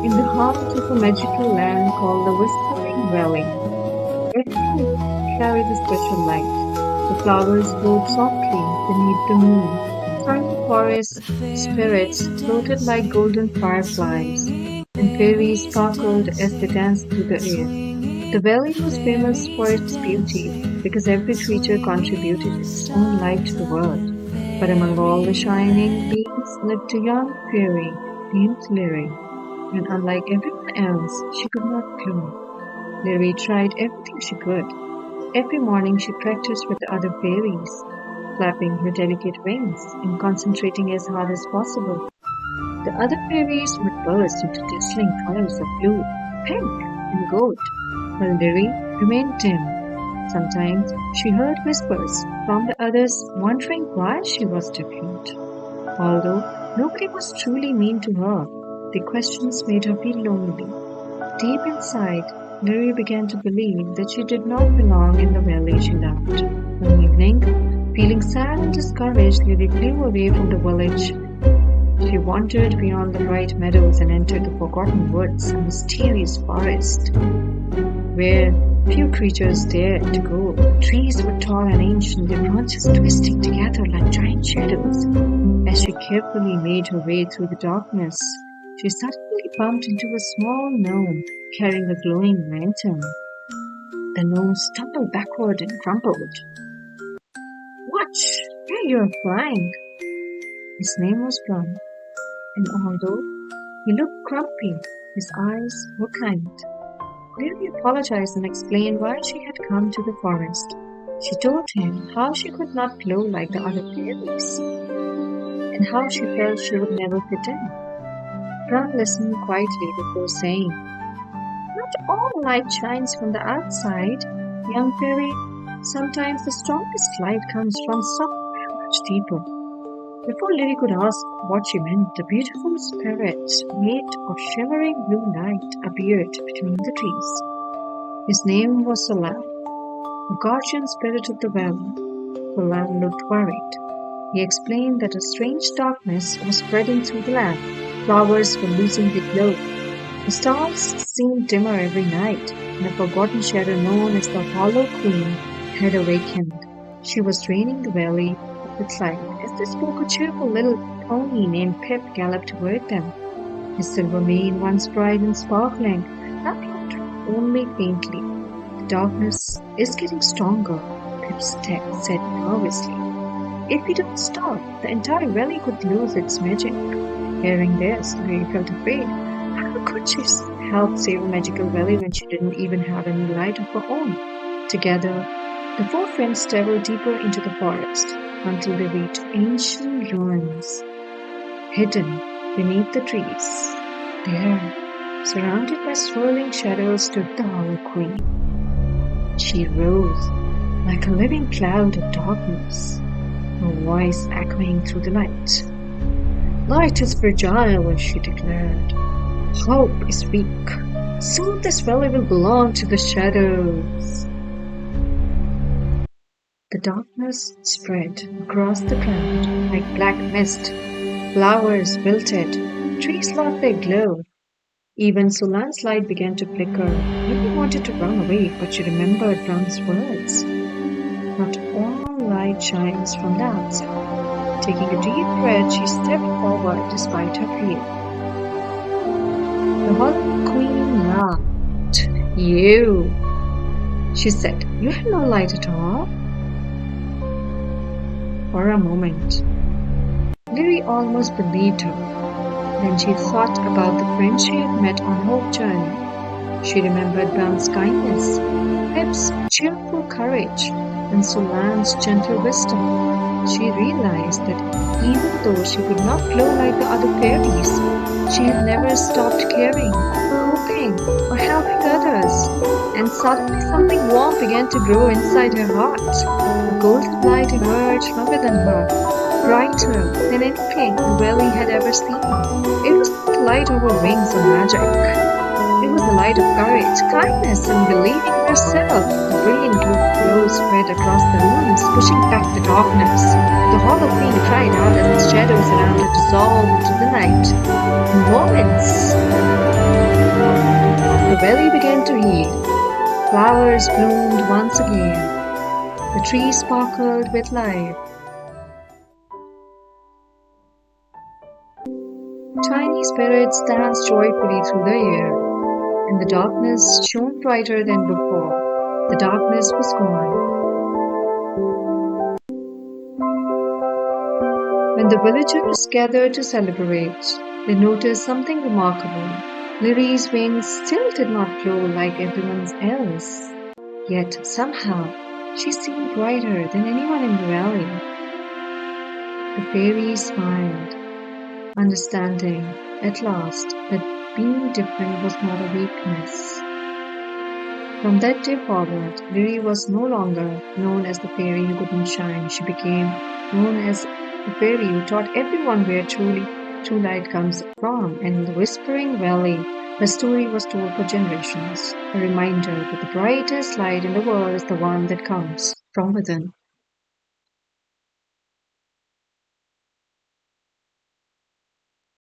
In the heart of a magical land called the Whispering Valley, every leaf carried a special light. The flowers glowed softly beneath the moon. Tiny forest spirits floated like golden fireflies, and fairies sparkled as they danced through the air. The valley was famous for its beauty because every creature contributed its own light to the world. But among all the shining beings lived a young fairy named Liri, and unlike everyone else, she could not glow. Liri tried everything she could. Every morning she practiced with the other fairies, flapping her delicate wings and concentrating as hard as possible. The other fairies would burst into dazzling colors of blue, pink, and gold, while Liri remained dim. Sometimes she heard whispers from the others wondering why she was different. Although nobody was truly mean to her, the questions made her feel lonely. Deep inside, Liri began to believe that she did not belong in the valley she loved. One evening, feeling sad and discouraged, Liri flew away from the village. She wandered beyond the bright meadows and entered the forgotten woods, a mysterious forest where few creatures dared to go. The trees were tall and ancient, their branches twisting together like giant shadows. As she carefully made her way through the darkness, she suddenly bumped into a small gnome carrying a glowing lantern. The gnome stumbled backward and crumpled. "Watch! Where you're flying!" His name was Plum, and although he looked grumpy, his eyes were kind. Lily apologized and explained why she had come to the forest. She told him how she could not glow like the other fairies, and how she felt she would never fit in. Ron listened quietly before saying, "Not all light shines from the outside, young fairy. Sometimes the strongest light comes from somewhere much deeper." Before Lily could ask what she meant, a beautiful spirit made of shimmering blue light appeared between the trees. His name was Solan, the guardian spirit of the valley. Solan looked worried. He explained that a strange darkness was spreading through the land. Flowers were losing their glow. The stars seemed dimmer every night, and a forgotten shadow known as the Hollow Queen had awakened. She was draining the valley of its light. As they spoke, a cheerful little pony named Pip galloped toward them. His silver mane, once bright and sparkling, now glowed only faintly. "The darkness is getting stronger," Pip said nervously. "If we don't stop, the entire valley could lose its magic." Hearing this, Lily felt afraid. How could she help save a magical valley when she didn't even have any light of her own? Together, the four friends traveled deeper into the forest until they reached ancient ruins hidden beneath the trees. There, surrounded by swirling shadows, stood the Hollow Queen. She rose like a living cloud of darkness, her voice echoing through the night. "Light is fragile," she declared. "Hope is weak. Soon this valley will belong to the shadows." The darkness spread across the ground like black mist. Flowers wilted, trees lost their glow. Even Solan's light began to flicker. Lily wanted to run away, but she remembered Brahm's words. Not all light shines from the outside. Taking a deep breath, she stepped forward despite her fear. The Hollow Queen laughed. "You," she said, "you have no light at all." For a moment, Lily almost believed her. Then she thought about the friends she had met on her journey. She remembered Bram's kindness, Pip's cheerful courage, and Solan's gentle wisdom. She realized that even though she could not glow like the other fairies, she had never stopped caring, hoping, or helping others. And suddenly something warm began to grow inside her heart. A golden light emerged from within her, brighter than anything the valley had ever seen. It was not the light of her wings or magic. It was the light of courage, kindness, and believing in herself. The brilliant glow spread across the rooms, pushing back the darkness. The Hollow Queen cried out as the shadows around her dissolved into the night. In moments, valley began to heal. Flowers bloomed once again. The trees sparkled with life. Tiny spirits danced joyfully through the air, and the darkness shone brighter than before. The darkness was gone. When the villagers gathered to celebrate, they noticed something remarkable. Liri's wings still did not glow like everyone else, yet somehow she seemed brighter than anyone in the valley. The fairy smiled, understanding at last that being different was not a weakness. From that day forward, Liri was no longer known as the fairy who couldn't shine. She became known as the fairy who taught everyone where true light comes from. And in the Whispering Valley, her story was told for generations, a reminder that the brightest light in the world is the one that comes from within.